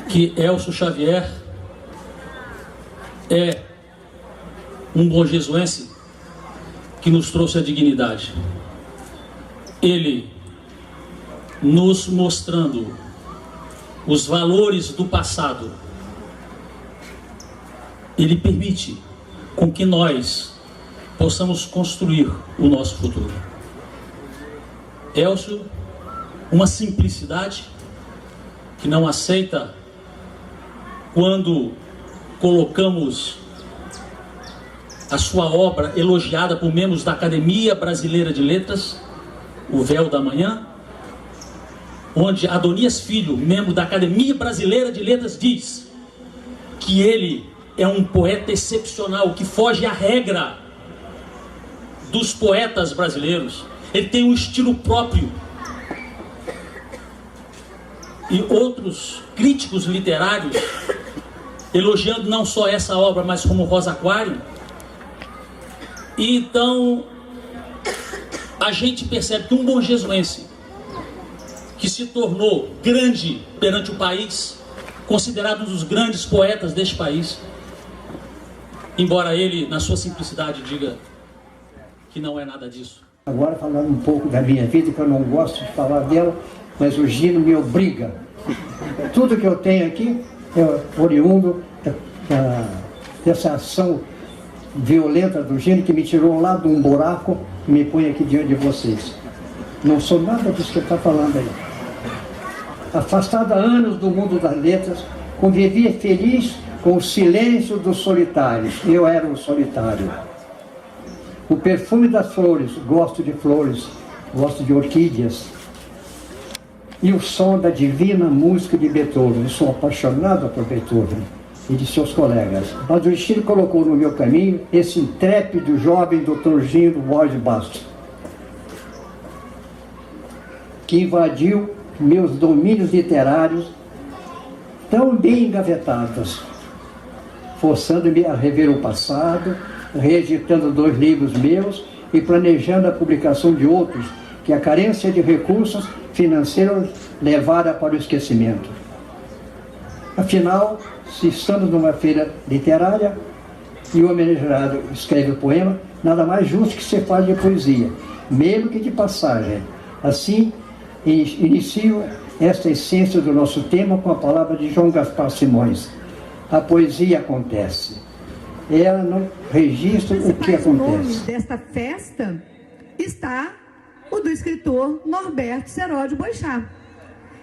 que Elcio Xavier é um bonjesuense que nos trouxe a dignidade. Ele nos mostrando os valores do passado, ele permite com que nós possamos construir o nosso futuro. Elcio, uma simplicidade que não aceita quando colocamos a sua obra elogiada por membros da Academia Brasileira de Letras, O Véu da Manhã, onde Adonias Filho, membro da Academia Brasileira de Letras, diz que ele é um poeta excepcional, que foge à regra dos poetas brasileiros. Ele tem um estilo próprio. E outros críticos literários, elogiando não só essa obra, mas como Rosa Aquário. E então, a gente percebe que um bonjesuense que se tornou grande perante o país, considerado um dos grandes poetas deste país, embora ele, na sua simplicidade, diga que não é nada disso. Agora, falando um pouco da minha vida, que eu não gosto de falar dela, mas o Gino me obriga. Tudo que eu tenho aqui é oriundo dessa ação violenta do Gino, que me tirou lá de um buraco e me põe aqui diante de vocês. Não sou nada disso que ele está falando aí. Afastado há anos do mundo das letras, convivia feliz com o silêncio dos solitários. Eu era um solitário. O perfume das flores, gosto de flores, gosto de orquídeas. E o som da divina música de Beethoven. Eu sou apaixonado por Beethoven e de seus colegas. Mas o destino colocou no meu caminho esse intrépido jovem Dr. Gino Borges Bastos, que invadiu meus domínios literários tão bem engavetados, forçando-me a rever o passado, reeditando 2 livros meus e planejando a publicação de outros que a carência de recursos financeiros levara para o esquecimento. Afinal, se estamos numa feira literária e o homenageado escreve o poema, nada mais justo que se fale de poesia, mesmo que de passagem. Assim, inicio esta essência do nosso tema com a palavra de João Gaspar Simões. A poesia acontece. Ela não registra o que acontece. O nome desta festa está o do escritor Norberto Seródio Boixá,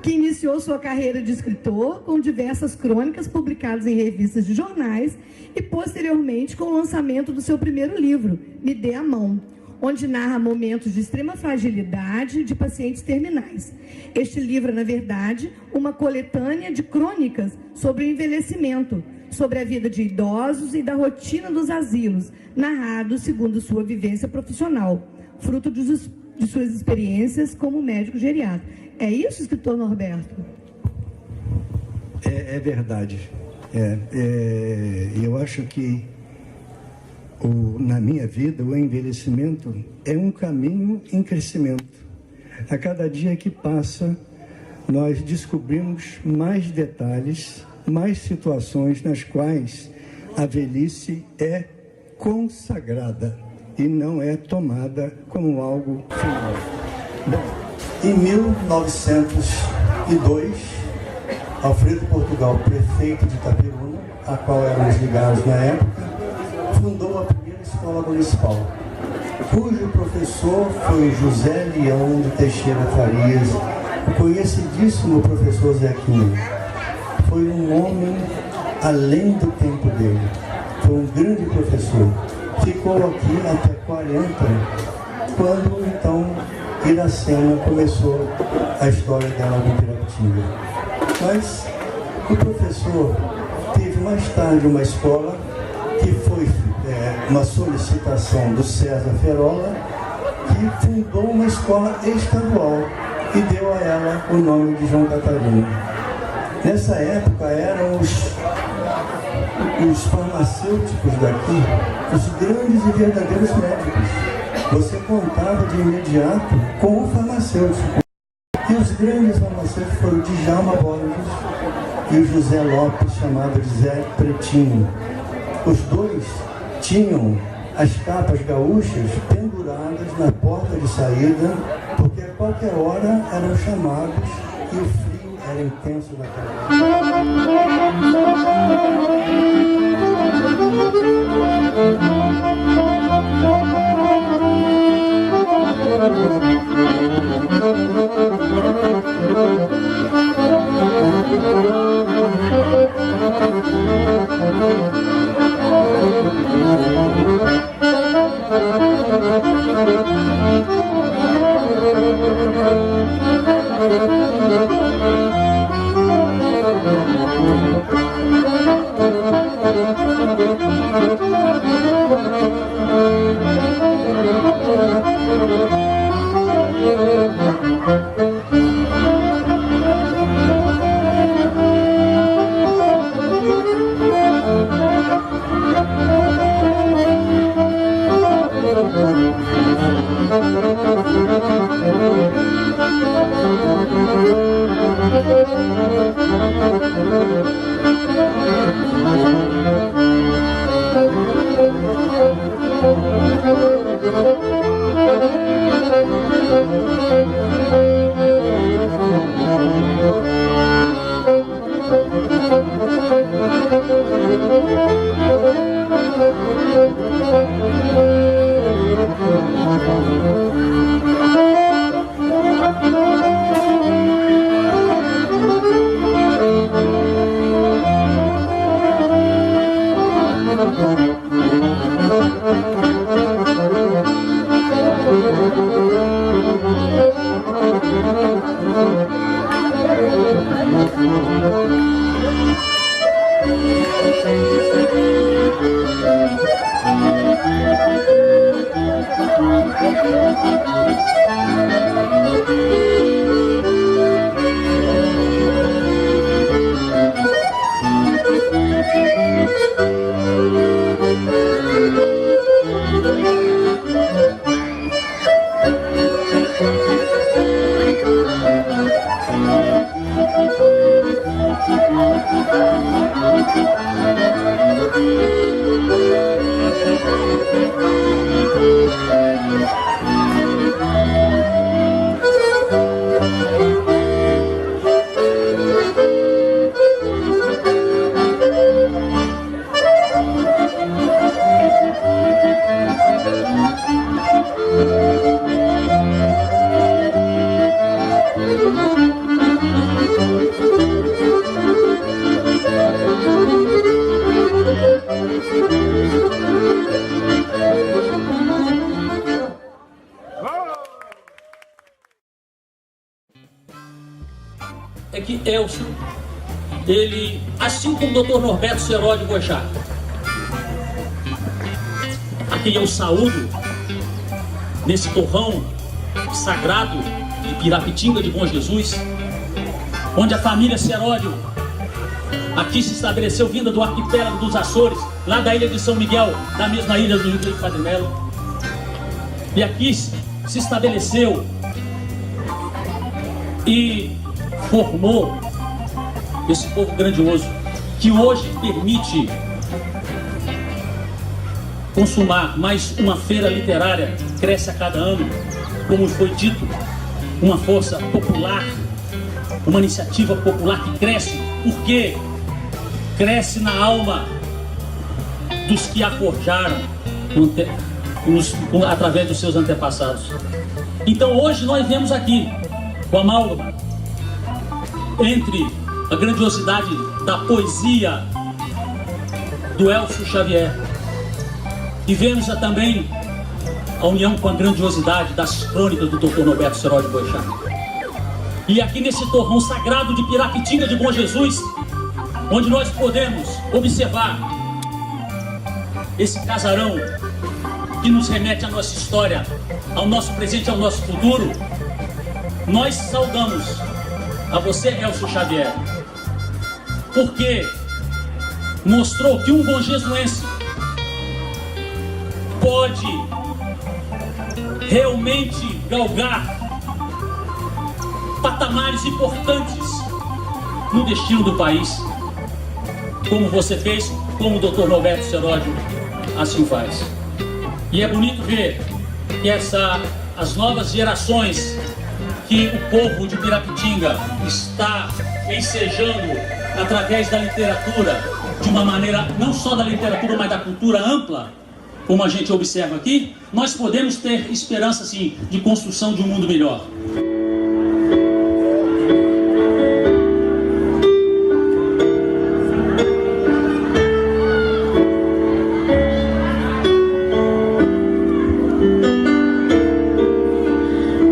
que iniciou sua carreira de escritor com diversas crônicas publicadas em revistas de jornais e posteriormente com o lançamento do seu primeiro livro, Me Dê a Mão, onde narra momentos de extrema fragilidade de pacientes terminais. Este livro é, na verdade, uma coletânea de crônicas sobre o envelhecimento, sobre a vida de idosos e da rotina dos asilos, narrado segundo sua vivência profissional, fruto de suas experiências como médico geriatra. É isso, escritor Norberto? É verdade. Eu acho que na minha vida, o envelhecimento é um caminho em crescimento. A cada dia que passa, nós descobrimos mais detalhes, mais situações nas quais a velhice é consagrada e não é tomada como algo final. Bom, em 1902, Alfredo Portugal, prefeito de Itaperuna, a qual éramos ligados na época, fundou a primeira escola municipal, cujo professor foi José Leão de Teixeira Farias, o conhecidíssimo professor Zequinha. Foi um homem além do tempo dele, foi um grande professor. Ficou aqui até 40, quando então Iracema começou a história dela no Pirapitinga. Mas o professor teve mais tarde uma escola que foi uma solicitação do César Ferola, que fundou uma escola estadual e deu a ela o nome de João Catarina. Nessa época eram os farmacêuticos daqui, os grandes e verdadeiros médicos. Você contava de imediato com o farmacêutico. E os grandes farmacêuticos foram Djalma Borges e o José Lopes, chamado de Zé Pretinho. Os dois tinham as capas gaúchas penduradas na porta de saída, porque a qualquer hora eram chamados e o frio era intenso naquela é que Elcio, ele, assim como o Dr. Norberto Seródio Boechat, a quem eu saúdo nesse torrão sagrado de Pirapitinga de Bom Jesus, onde a família Seródio aqui se estabeleceu, vinda do arquipélago dos Açores, lá da ilha de São Miguel, da mesma ilha do Rio de Padre Melo, e aqui se estabeleceu e formou esse povo grandioso que hoje permite consumar mais uma feira literária, cresce a cada ano, como foi dito, uma força popular, uma iniciativa popular que cresce, porque cresce na alma dos que a forjaram através dos seus antepassados. Então hoje nós vemos aqui o amálgama entre a grandiosidade da poesia do Elcio Xavier e vemos também a união com a grandiosidade das crônicas do Dr. Norberto Seródio Boechat. E aqui nesse torrão sagrado de Pirapitinga de Bom Jesus, onde nós podemos observar esse casarão que nos remete à nossa história, ao nosso presente, ao nosso futuro, nós saudamos a você, Elcio Xavier, porque mostrou que um bonjesuense pode realmente galgar patamares importantes no destino do país, como você fez, como o Dr. Norberto Seródio assim faz. E é bonito ver que as novas gerações que o povo de Pirapitinga está ensejando através da literatura, de uma maneira não só da literatura, mas da cultura ampla, como a gente observa aqui, nós podemos ter esperança, sim, de construção de um mundo melhor.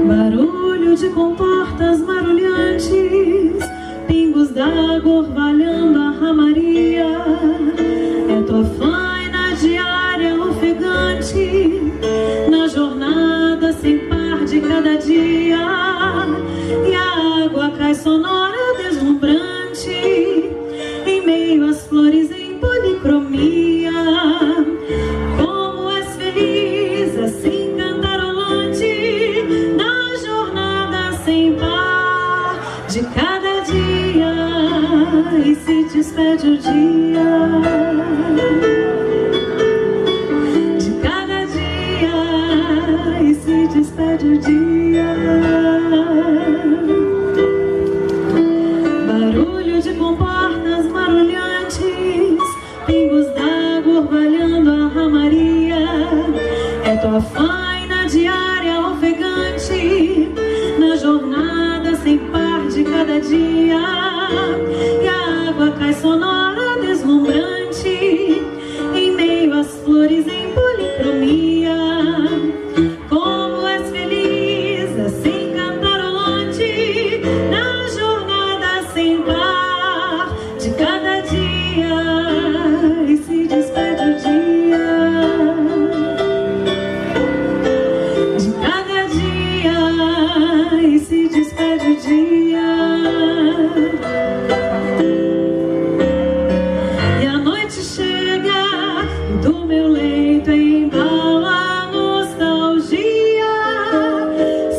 Barulho de comportas marulhantes, pingos d'água orvalhando a ramaria, é tua faina diária ofegante, na jornada sem par de cada dia, e a água cai sonora deslumbrante, em meio às flores em policromia. Como és feliz, assim cantarolante, na jornada sem par de cada dia, e se despede o dia de cada dia, e se despede o dia. Barulho de comportas marulhantes, pingos d'água orvalhando a ramaria, é tua faina diária ofegante, na jornada sem par de cada dia, e a água cai sonora deslumbrante, em meio às flores em policromia. Como és feliz, assim cantarolante, na jornada sem par de cada dia, e se despede o dia de cada dia, e se despede o dia. E a noite chega e do meu leito embala a nostalgia,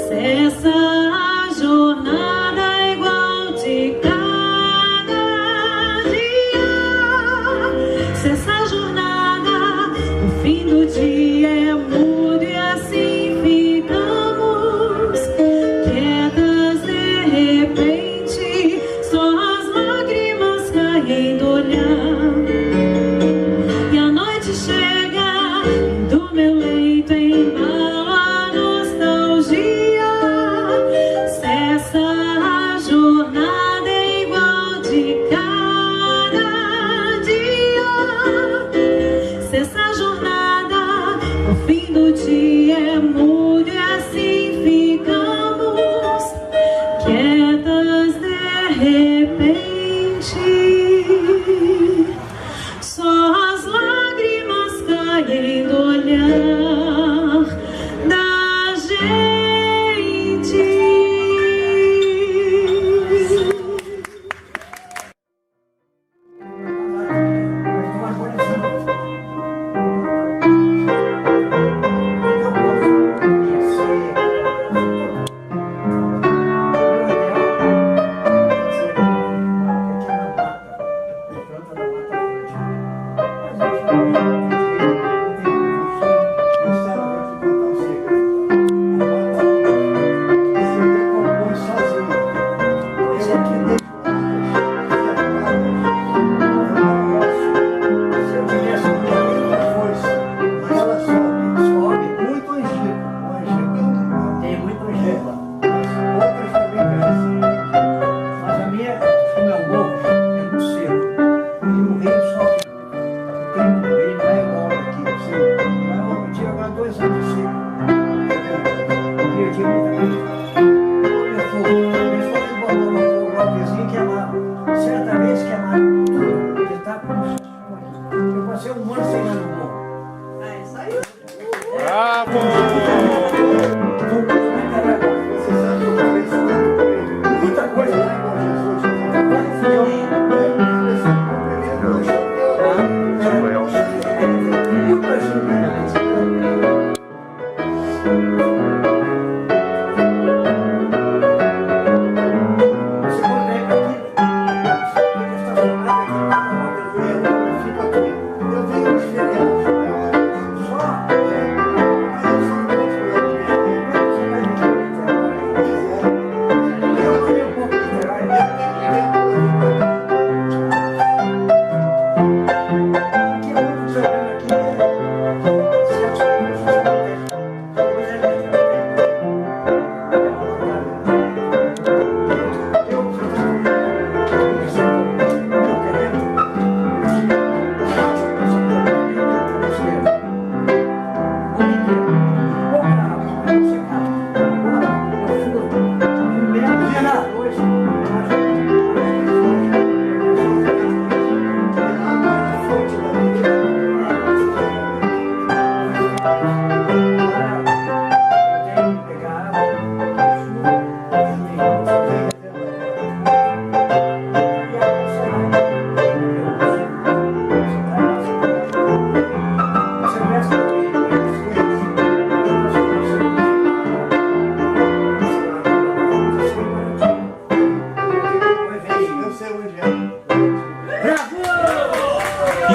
cessa a jornada igual de cada dia, cessa a jornada, o fim do dia é mudo e assim ficamos quietas de repente, só as lágrimas caem do olhar. E a noite chega e do meu leito embala a nostalgia, cessa a jornada igual de cada dia, cessa a jornada, o fim do dia é mudo e assim ficamos quietas de repente.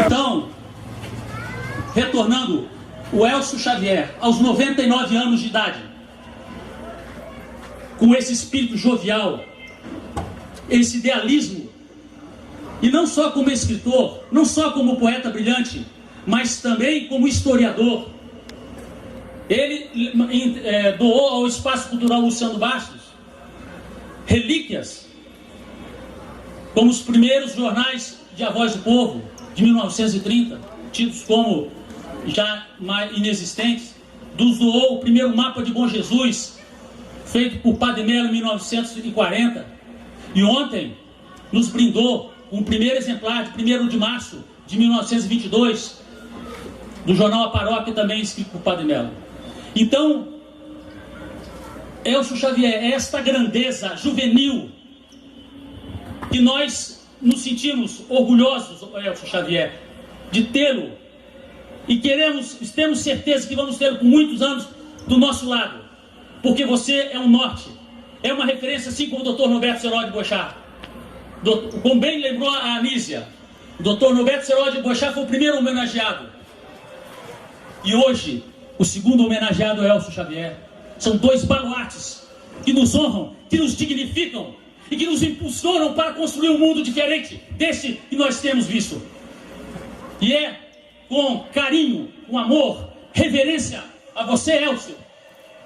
Então, retornando, o Elcio Xavier, aos 99 anos de idade, com esse espírito jovial, esse idealismo, e não só como escritor, não só como poeta brilhante, mas também como historiador. Ele doou ao Espaço Cultural Luciano Bastos relíquias, como os primeiros jornais de A Voz do Povo, de 1930, tidos como já mais inexistentes. Nos doou o primeiro mapa de Bom Jesus, feito por Padre Melo em 1940. E ontem nos brindou com o primeiro exemplar, de 1º de março de 1922, do jornal A Paróquia, também escrito por Padre Melo. Então, Elcio Xavier, é esta grandeza juvenil que nós nos sentimos orgulhosos, Elcio Xavier, de tê-lo, e temos certeza que vamos tê-lo por muitos anos do nosso lado, porque você é um norte, é uma referência, assim como o Dr. Norberto Seródio Boechat. Como bem lembrou a Anísia, o Dr. Norberto Seródio Boechat foi o primeiro homenageado, e hoje o segundo homenageado é Elcio Xavier. São dois baluartes que nos honram, que nos dignificam e que nos impulsionam para construir um mundo diferente desse que nós temos visto. E é com carinho, com amor, reverência a você, Elcio,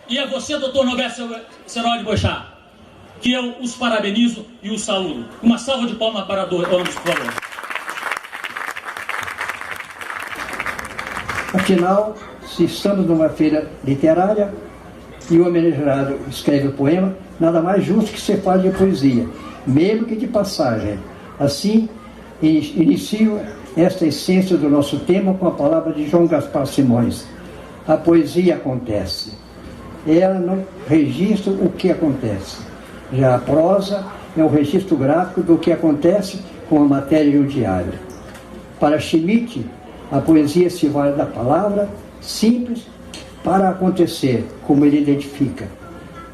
e a você, Dr. Norberto Seródio Boechat, que eu os parabenizo e os saúdo. Uma salva de palmas para ambos, por favor. Afinal, se estamos numa feira literária e o homenageado escreve o poema, nada mais justo que ser fale de poesia, mesmo que de passagem. Assim, inicio esta essência do nosso tema com a palavra de João Gaspar Simões. A poesia acontece. Ela não registra o que acontece. Já a prosa é um registro gráfico do que acontece com a matéria e o diário. Para Schmitt, a poesia se vale da palavra simples para acontecer, como ele identifica.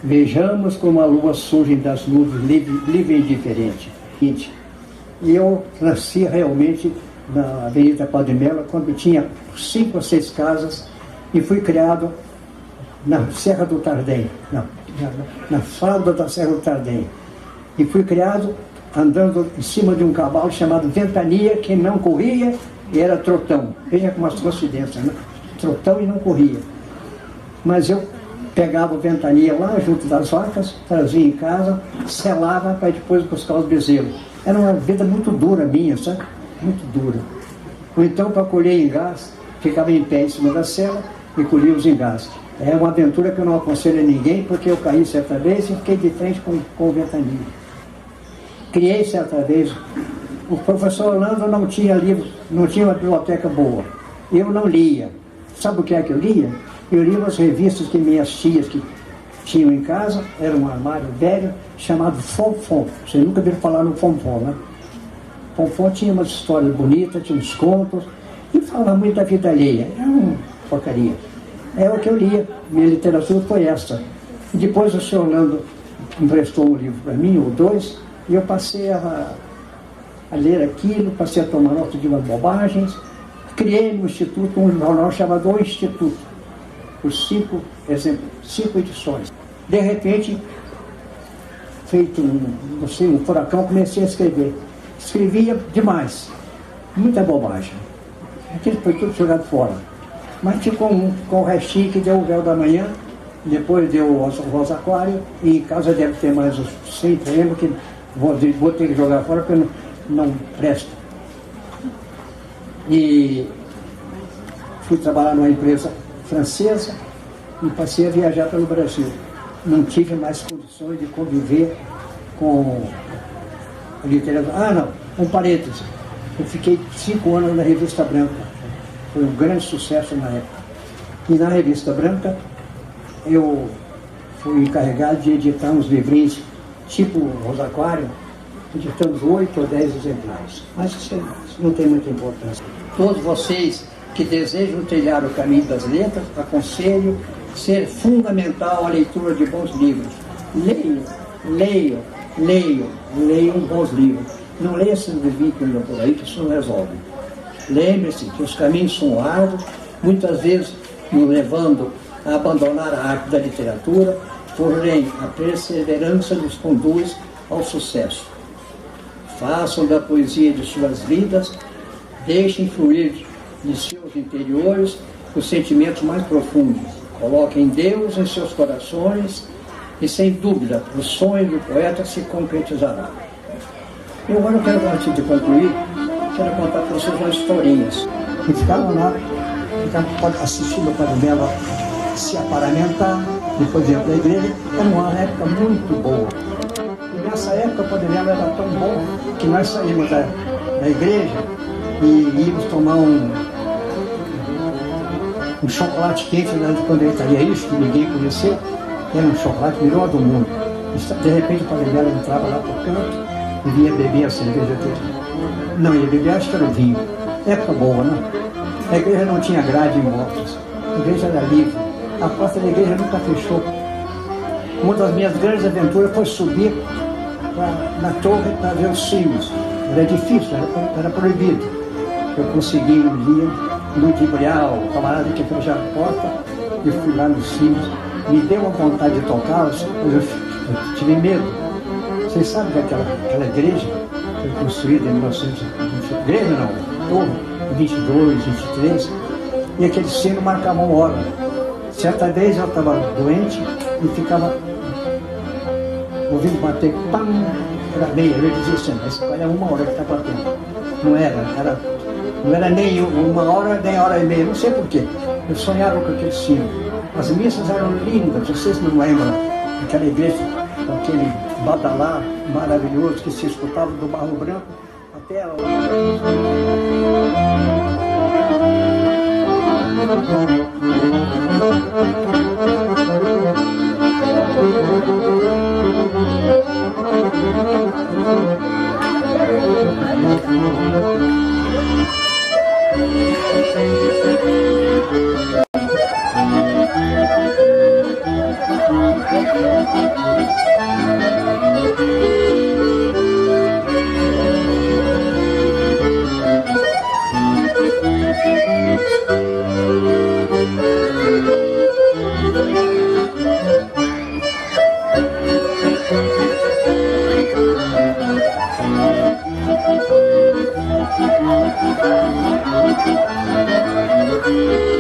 Vejamos como a lua surge das nuvens, livre e indiferente. E eu nasci realmente na Avenida Padre Melo, quando tinha 5 ou 6 casas, e fui criado na Serra do Tardem, na falda da Serra do Tardem. E fui criado andando em cima de um cavalo chamado Ventania, que não corria e era trotão. Veja como as coincidências, né? Trotão e não corria. Mas eu pegava o Ventania lá junto das vacas, trazia em casa, selava para depois buscar os bezerros. Era uma vida muito dura minha, sabe? Muito dura. Ou então, para colher engás, ficava em pé em cima da sela e colhia os engás. É uma aventura que eu não aconselho a ninguém, porque eu caí certa vez e fiquei de frente com o Ventania. Criei certa vez. O professor Orlando não tinha livros, não tinha uma biblioteca boa. Eu não lia. Sabe o que é que eu lia? Eu lia umas revistas que minhas tias que tinham em casa, era um armário velho, chamado Fonfon. Você nunca viu falar no Fonfon, né? Fonfon tinha umas histórias bonitas, tinha uns contos, e falava muito da vida alheia. Era uma porcaria. É o que eu lia. Minha literatura foi essa. Depois o senhor Orlando emprestou um livro para mim, ou 2, e eu passei a ler aquilo, passei a tomar nota de umas bobagens. Criei no Instituto um jornal chamado O Instituto, por 5 edições. De repente, feito um furacão, comecei a escrever. Escrevia demais, muita bobagem. Aquilo foi tudo jogado fora. Mas ficou com o restinho que deu o Véu da Manhã, depois deu o Rosa Aquário, e em casa deve ter mais uns 100 poemas que vou ter que jogar fora porque não presta. E fui trabalhar numa empresa francesa e passei a viajar pelo Brasil. Não tive mais condições de conviver com a literatura. Um parêntese. Eu fiquei 5 anos na Revista Branca. Foi um grande sucesso na época. E na Revista Branca eu fui encarregado de editar uns livrinhos tipo Rosa Aquário. Editamos 8 ou 10 exemplares. Mas isso não tem muita importância. Todos vocês que desejam trilhar o caminho das letras, aconselho ser fundamental a leitura de bons livros. Leiam bons livros. Não leia esses livrinhos que andam por aí, que isso não resolve. Lembre-se que os caminhos são árduos, muitas vezes nos levando a abandonar a arte da literatura, porém a perseverança nos conduz ao sucesso. Façam da poesia de suas vidas, deixem fluir de seus interiores os sentimentos mais profundos. Coloquem Deus em seus corações e, sem dúvida, o sonho do poeta se concretizará. E agora eu quero, antes de concluir, quero contar para vocês umas historinhas. E ficavam lá, assistindo o Padre Melo se aparamentar, depois ia para a igreja. Era uma época muito boa. E nessa época o Padre Melo era tão bom que nós saímos da igreja e íamos tomar um chocolate quente, quando ele estaria isso, que ninguém conheceu. Era um chocolate melhor do mundo. De repente o Padre Melo entrava lá por canto e vinha beber a cerveja dele. Não ia beber, acho que era o vinho. Época boa, né? A igreja não tinha grade em voltas. A igreja era livre. A porta da igreja nunca fechou. Uma das minhas grandes aventuras foi subir na torre para ver os sinos. Era difícil, era proibido. Eu consegui um dia ludibriar o camarada que fechou a porta e fui lá nos sinos. Me deu uma vontade de tocá-los, mas eu tive medo. Vocês sabem que aquela igreja foi construída em 1920, igreja não, torre, 22, 23, e aquele sino marcava uma hora. Certa vez eu estava doente e ficava ouvindo bater, pam, era meia, eu dizia assim, mas é uma hora que está batendo. Não era nem uma hora, nem hora e meia, não sei porquê. Eu sonhava com aquele sino. As missas eram lindas, vocês não lembram? Aquela igreja, com aquele badalá maravilhoso que se escutava do Barro Branco até a Thank you.